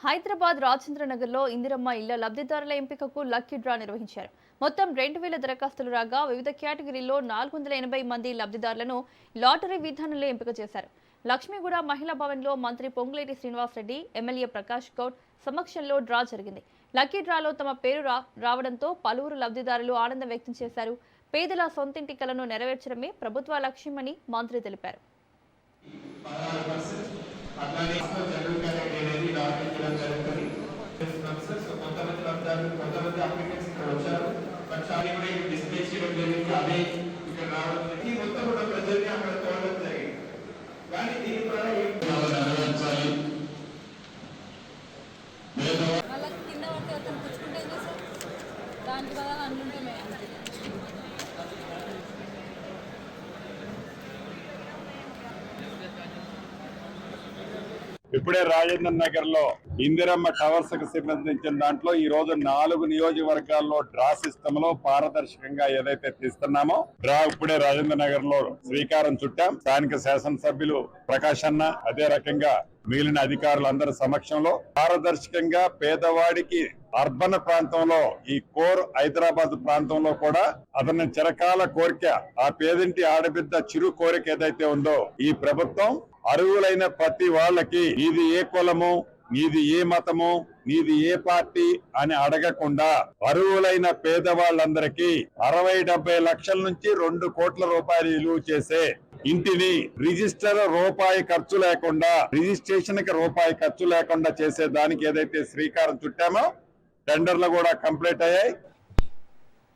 హైదరాబాద్ రాజేంద్ర నగర్ లో ఇందిరమ్మ ఇళ్ల లబ్ధిదారుల ఎంపికకు లక్కీ డ్రా నిర్వహించారు. మొత్తం 2000 దరఖాస్తులు రాగా వివిధ కేటగిరీల్లో 480 మంది లబ్ధిదారులను లాటరీ విధానంలో ఎంపిక చేశారు. లక్ష్మీగూడ మహిళా భవన్ లో మంత్రి పొంగులేటి శ్రీనివాసరెడ్డి, ఎమ్మెల్యే ప్రకాష్ గౌడ్ సమక్షంలో డ్రా జరిగింది. లక్కీ డ్రాలో తమ పేరు రావడంతో పలువురు లబ్ధిదారులు ఆనందం వ్యక్తం చేశారు. పేదల సొంతింటి కలను నెరవేర్చడమే ప్రభుత్వ లక్ష్యమని మంత్రి తెలిపారు. ఇప్పుడే రాజేంద్ర నగర్ లో ఇందిరమ్మ టవర్స్ కు సంబంధించిన దాంట్లో ఈ రోజు 4 నియోజకవర్గాల్లో డ్రా సిస్టమ్ లో పారదర్శకంగా ఏదైతే తీస్తున్నామో డ్రా ఇప్పుడే రాజేంద్ర నగర్ లో శ్రీకారం చుట్టాం. స్థానిక శాసనసభ్యులు ప్రకాష్ అన్న అదే రకంగా మిగిలిన అధికారులందరి సమక్షంలో పారదర్శకంగా పేదవాడికి అర్బన్ ప్రాంతంలో ఈ కోర్ హైదరాబాద్ ప్రాంతంలో కూడా అతని చిరకాల కోరిక ఆ పేదింటి ఆడబిడ్డ చిరు కోరిక ఏదైతే ఉందో ఈ ప్రభుత్వం అర్హులైన ప్రతి వాళ్ళకి నీది ఏ కులము, నీది ఏ మతము, నీది ఏ పార్టీ అని అడగకుండా అర్హులైన పేదవాళ్ళందరికీ 60-70 లక్షల నుంచి 2 కోట్ల రూపాయలు విలువ చేసే ఇంటిని రిజిస్టర్ రూపాయి ఖర్చు లేకుండా, రిజిస్ట్రేషన్ కి రూపాయి ఖర్చు లేకుండా చేసే దానికి ఏదైతే శ్రీకారం చుట్టామో టెండర్లు కూడా కంప్లీట్ అయ్యాయి.